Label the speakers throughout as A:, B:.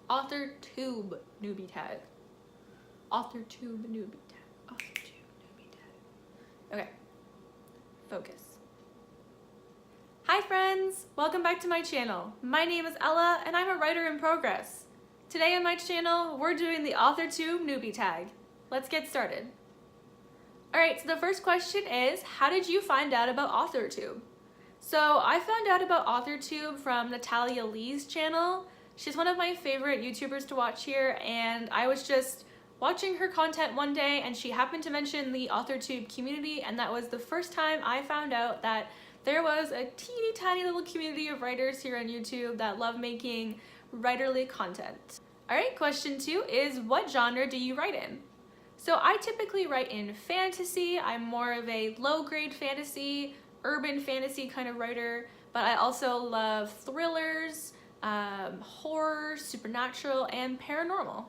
A: Authortube Newbie Tag. Authortube Newbie Tag. Authortube Newbie Tag. Okay. Focus. Hi friends! Welcome back to my channel. My name is Ella and I'm a writer in progress. Today on my channel, we're doing the Authortube Newbie Tag. Let's get started. Alright, so the first question is, how did you find out about Authortube? So I found out about Authortube from Natalia Lee's channel. She's one of my favorite YouTubers to watch here, and I was just watching her content one day and she happened to mention the Authortube community, and that was the first time I found out that there was a teeny tiny little community of writers here on YouTube that love making writerly content. Alright, question 2 is, what genre do you write in? So I typically write in fantasy. I'm more of a low-grade fantasy, urban fantasy kind of writer, but I also love thrillers, horror, supernatural, and paranormal.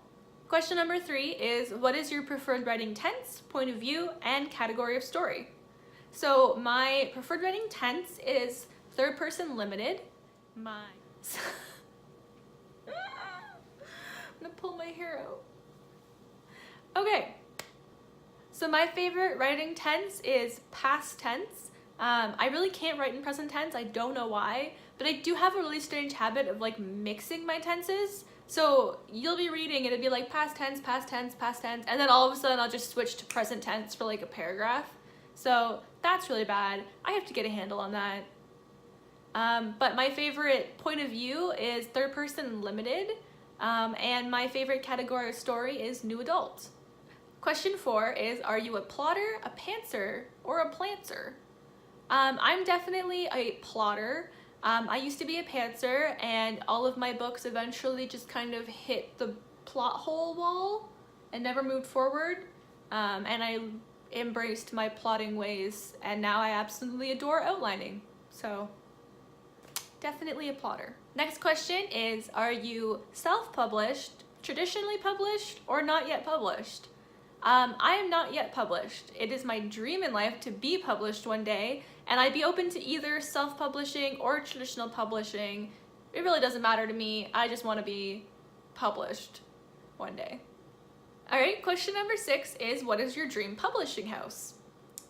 A: Question number 3 is, what is your preferred writing tense, point of view, and category of story? So my preferred writing tense is third person limited. I'm gonna pull my hair out. Okay, so my favorite writing tense is past tense. I really can't write in present tense, I don't know why, but I do have a really strange habit of like mixing my tenses. So you'll be reading and it'll be like past tense, past tense, past tense, and then all of a sudden I'll just switch to present tense for like a paragraph. So that's really bad. I have to get a handle on that. But my favorite point of view is third person limited, and my favorite category of story is new adult. Question 4 is, are you a plotter, a pantser, or a plantser? I'm definitely a plotter. I used to be a pantser, and all of my books eventually just kind of hit the plot hole wall and never moved forward. And I embraced my plotting ways, and now I absolutely adore outlining. So definitely a plotter. Next question is, are you self-published, traditionally published, or not yet published? I am not yet published. It is my dream in life to be published one day, and I'd be open to either self-publishing or traditional publishing. It really doesn't matter to me. I just want to be published one day. Alright, question number 6 is, what is your dream publishing house?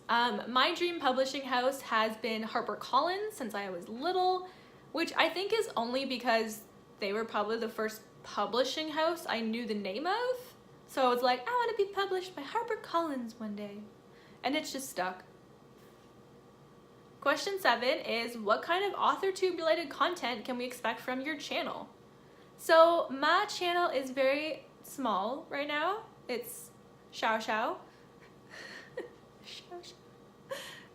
A: My dream publishing house has been HarperCollins since I was little, which I think is only because they were probably the first publishing house I knew the name of. So it's like, I want to be published by HarperCollins one day. And it's just stuck. Question 7 is, what kind of Authortube related content can we expect from your channel? So my channel is very small right now. It's Xiao Xiao.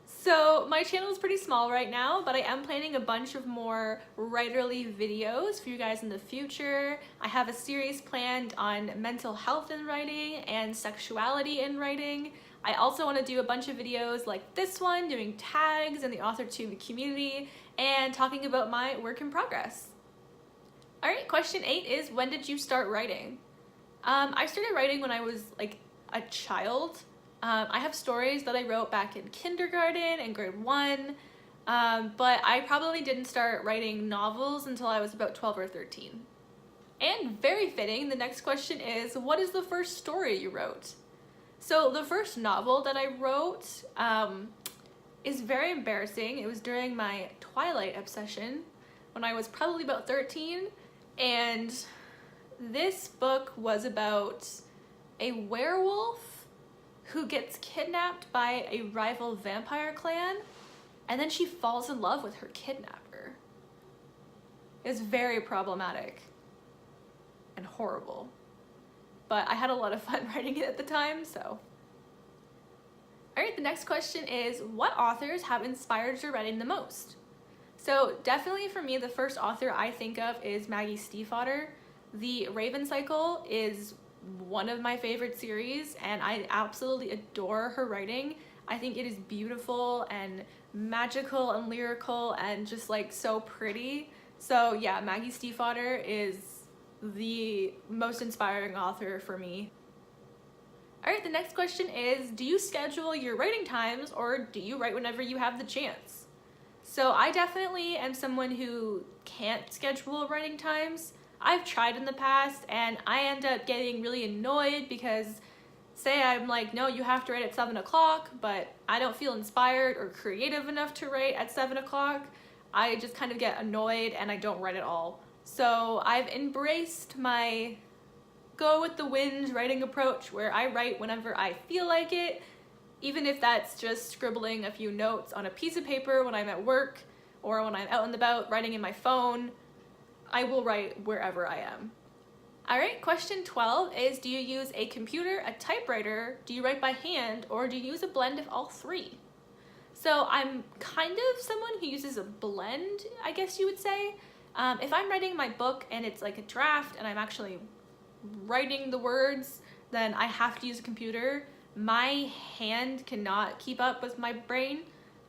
A: So my channel is pretty small right now, but I am planning a bunch of more writerly videos for you guys in the future. I have a series planned on mental health in writing and sexuality in writing. I also want to do a bunch of videos like this one, doing tags in the Authortube community and talking about my work in progress. Alright, question 8 is, when did you start writing? I started writing when I was like a child. I have stories that I wrote back in kindergarten and grade 1, but I probably didn't start writing novels until I was about 12 or 13. And very fitting, the next question is, what is the first story you wrote? So the first novel that I wrote is very embarrassing. It was during my Twilight Obsession when I was probably about 13, and this book was about a werewolf who gets kidnapped by a rival vampire clan, and then she falls in love with her kidnapper. It's very problematic and horrible, but I had a lot of fun writing it at the time, so. Alright, the next question is, what authors have inspired your writing the most? So definitely for me, the first author I think of is Maggie Stiefvater. The Raven Cycle is one of my favorite series, and I absolutely adore her writing. I think it is beautiful and magical and lyrical and just like so pretty. So yeah, Maggie Stiefvater is the most inspiring author for me. Alright, the next question is, do you schedule your writing times or do you write whenever you have the chance? So I definitely am someone who can't schedule writing times. I've tried in the past and I end up getting really annoyed because say I'm like, no, you have to write at 7 o'clock, but I don't feel inspired or creative enough to write at 7 o'clock. I just kind of get annoyed and I don't write at all. So I've embraced my go with the wind writing approach where I write whenever I feel like it, even if that's just scribbling a few notes on a piece of paper when I'm at work or when I'm out and about writing in my phone. I will write wherever I am. All right, question 12 is, do you use a computer, a typewriter, do you write by hand, or do you use a blend of all three? So I'm kind of someone who uses a blend, I guess you would say. If I'm writing my book and it's like a draft and I'm actually writing the words, then I have to use a computer. My hand cannot keep up with my brain,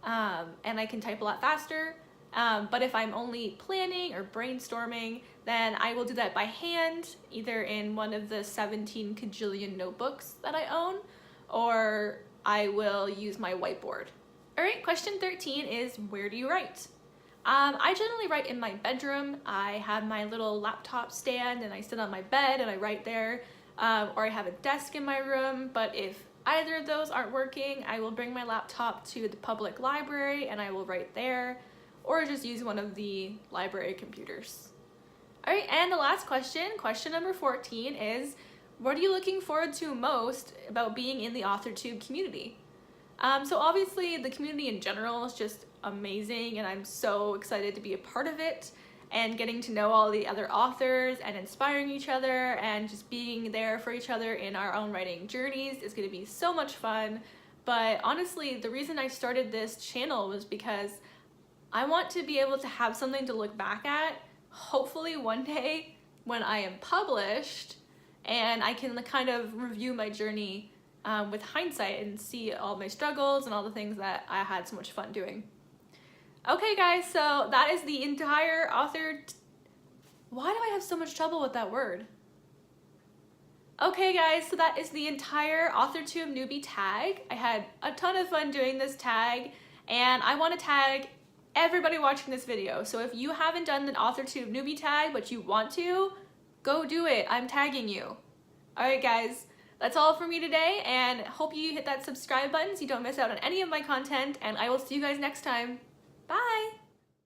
A: and I can type a lot faster. But if I'm only planning or brainstorming, then I will do that by hand, either in one of the 17 kajillion notebooks that I own, or I will use my whiteboard. All right, question 13 is, where do you write? I generally write in my bedroom. I have my little laptop stand and I sit on my bed and I write there, or I have a desk in my room. But if either of those aren't working, I will bring my laptop to the public library and I will write there, or just use one of the library computers. All right, and the last question, question number 14 is, what are you looking forward to most about being in the Authortube community? So obviously the community in general is just amazing and I'm so excited to be a part of it and getting to know all the other authors and inspiring each other and just being there for each other in our own writing journeys is going to be so much fun. But honestly, the reason I started this channel was because I want to be able to have something to look back at, hopefully one day when I am published, and I can kind of review my journey with hindsight and see all my struggles and all the things that I had so much fun doing. Okay guys, so that is the entire why do I have so much trouble with that word? Okay guys, so that is the entire Authortube Newbie Tag. I had a ton of fun doing this tag, and I want to tag everybody watching this video. So if you haven't done an Authortube Newbie Tag but you want to, go do it. I'm tagging you. Alright guys, that's all for me today, and hope you hit that subscribe button so you don't miss out on any of my content, and I will see you guys next time. Bye!